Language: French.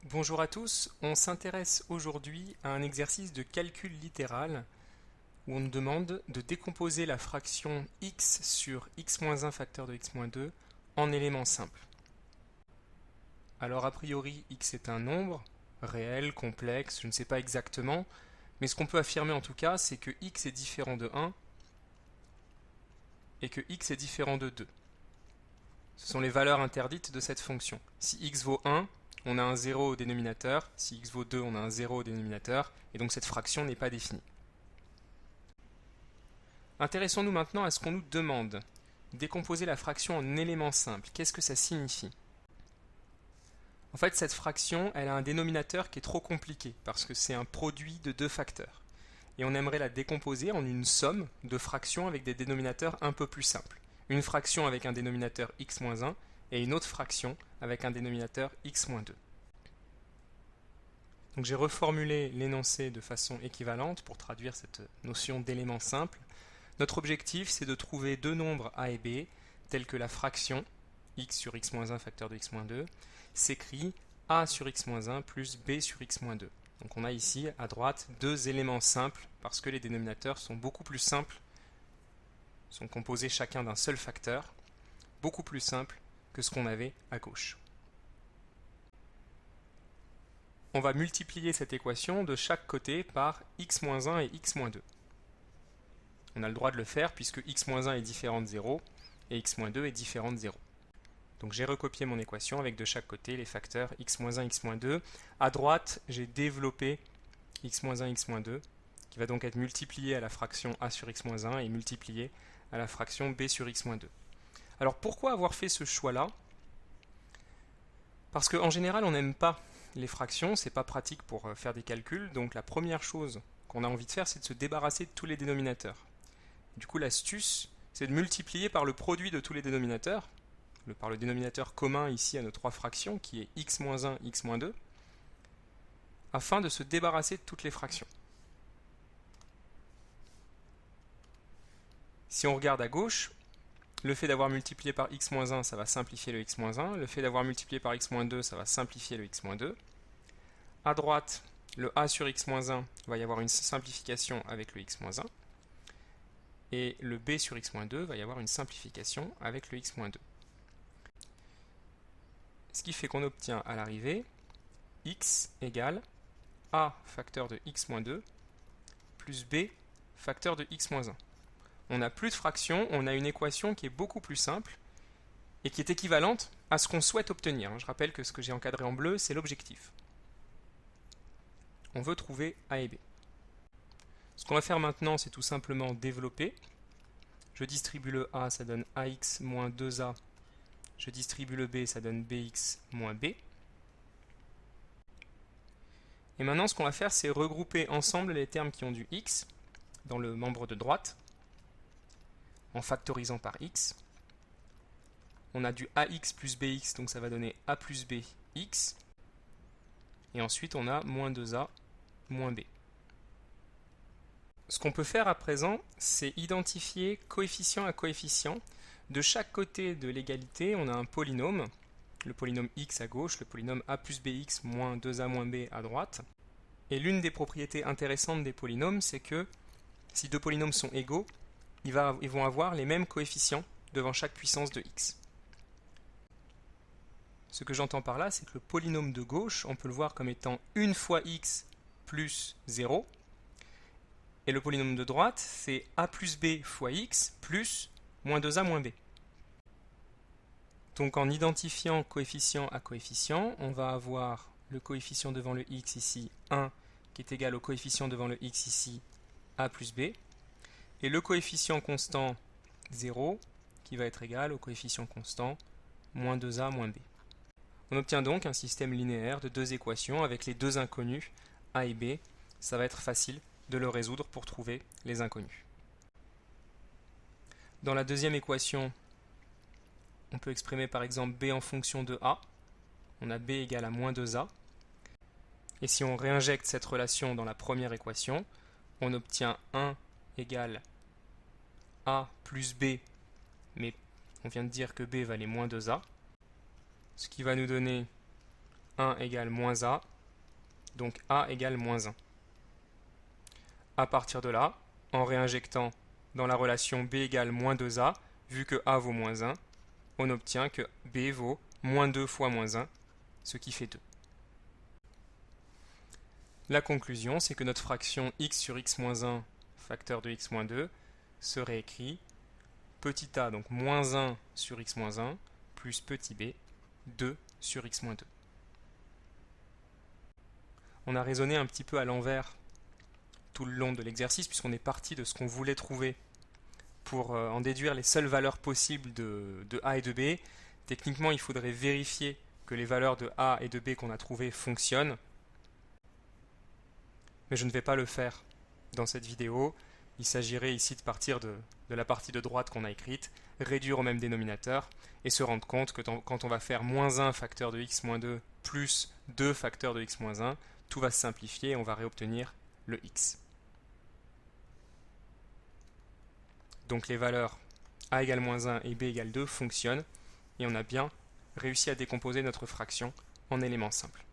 Bonjour à tous, on s'intéresse aujourd'hui à un exercice de calcul littéral où on nous demande de décomposer la fraction x sur x-1 facteur de x-2 en éléments simples. Alors a priori x est un nombre, réel, complexe, je ne sais pas exactement, mais ce qu'on peut affirmer en tout cas c'est que x est différent de 1 et que x est différent de 2. Ce sont les valeurs interdites de cette fonction. Si x vaut 1, on a un 0 au dénominateur, si x vaut 2, on a un 0 au dénominateur, et donc cette fraction n'est pas définie. Intéressons-nous maintenant à ce qu'on nous demande. Décomposer la fraction en éléments simples, qu'est-ce que ça signifie? En fait, cette fraction, elle a un dénominateur qui est trop compliqué, parce que c'est un produit de deux facteurs. Et on aimerait la décomposer en une somme de fractions avec des dénominateurs un peu plus simples. Une fraction avec un dénominateur x-1 et une autre fraction avec un dénominateur x-2. Donc j'ai reformulé l'énoncé de façon équivalente pour traduire cette notion d'élément simple. Notre objectif, c'est de trouver deux nombres a et b, tels que la fraction x sur x-1 facteur de x-2 s'écrit a sur x-1 plus b sur x-2. Donc on a ici à droite deux éléments simples parce que les dénominateurs sont beaucoup plus simples, sont composés chacun d'un seul facteur, beaucoup plus simples que ce qu'on avait à gauche. On va multiplier cette équation de chaque côté par x-1 et x-2. On a le droit de le faire puisque x-1 est différent de 0 et x-2 est différent de 0. Donc j'ai recopié mon équation avec de chaque côté les facteurs x-1, x-2. À droite, j'ai développé x-1, x-2 qui va donc être multiplié à la fraction a sur x-1 et multiplié à la fraction b sur x-2. Alors pourquoi avoir fait ce choix-là? Parce qu'en général, on n'aime pas les fractions, c'est pas pratique pour faire des calculs, donc la première chose qu'on a envie de faire, c'est de se débarrasser de tous les dénominateurs. Du coup, l'astuce, c'est de multiplier par le produit de tous les dénominateurs, par le dénominateur commun ici à nos trois fractions, qui est x-1, x-2, afin de se débarrasser de toutes les fractions. Si on regarde à gauche, le fait d'avoir multiplié par x-1, ça va simplifier le x-1. Le fait d'avoir multiplié par x-2, ça va simplifier le x-2. À droite, le a sur x-1 va y avoir une simplification avec le x-1. Et le b sur x-2 va y avoir une simplification avec le x-2. Ce qui fait qu'on obtient à l'arrivée x égale a facteur de x-2 plus b facteur de x-1. On n'a plus de fraction, on a une équation qui est beaucoup plus simple et qui est équivalente à ce qu'on souhaite obtenir. Je rappelle que ce que j'ai encadré en bleu, c'est l'objectif. On veut trouver a et b. Ce qu'on va faire maintenant, c'est tout simplement développer. Je distribue le a, ça donne ax moins 2a. Je distribue le b, ça donne bx moins b. Et maintenant, ce qu'on va faire, c'est regrouper ensemble les termes qui ont du x dans le membre de droite, en factorisant par x. On a du ax plus bx, donc ça va donner a plus b x. Et ensuite, on a moins 2a moins b. Ce qu'on peut faire à présent, c'est identifier coefficient à coefficient. De chaque côté de l'égalité, on a un polynôme, le polynôme x à gauche, le polynôme a plus bx moins 2a moins b à droite. Et l'une des propriétés intéressantes des polynômes, c'est que si deux polynômes sont égaux, ils vont avoir les mêmes coefficients devant chaque puissance de x. Ce que j'entends par là, c'est que le polynôme de gauche, on peut le voir comme étant une fois x plus 0. Et le polynôme de droite, c'est a plus b fois x plus moins 2a moins b. Donc en identifiant coefficient à coefficient, on va avoir le coefficient devant le x ici 1 qui est égal au coefficient devant le x ici a plus b. Et le coefficient constant 0 qui va être égal au coefficient constant moins 2a moins b. On obtient donc un système linéaire de deux équations avec les deux inconnus a et b. Ça va être facile de le résoudre pour trouver les inconnus. Dans la deuxième équation, on peut exprimer par exemple b en fonction de a. On a b égale à moins 2a. Et si on réinjecte cette relation dans la première équation, on obtient 1 égale a plus b, mais on vient de dire que b valait moins 2a, ce qui va nous donner 1 égale moins a, donc a égale moins 1. À partir de là, en réinjectant dans la relation b égale moins 2a, vu que a vaut moins 1, on obtient que b vaut moins 2 fois moins 1, ce qui fait 2. La conclusion, c'est que notre fraction x sur x moins 1, facteur de x moins 2, serait écrit petit a, donc moins 1 sur x moins 1, plus petit b, 2 sur x moins 2. On a raisonné un petit peu à l'envers tout le long de l'exercice, puisqu'on est parti de ce qu'on voulait trouver pour en déduire les seules valeurs possibles de a et de b. Techniquement, il faudrait vérifier que les valeurs de a et de b qu'on a trouvées fonctionnent, mais je ne vais pas le faire dans cette vidéo. Il s'agirait ici de partir de la partie de droite qu'on a écrite, réduire au même dénominateur, et se rendre compte que quand on va faire moins 1 facteur de x moins 2 plus 2 facteur de x moins 1, tout va se simplifier et on va réobtenir le x. Donc les valeurs a égale moins 1 et b égale 2 fonctionnent, et on a bien réussi à décomposer notre fraction en éléments simples.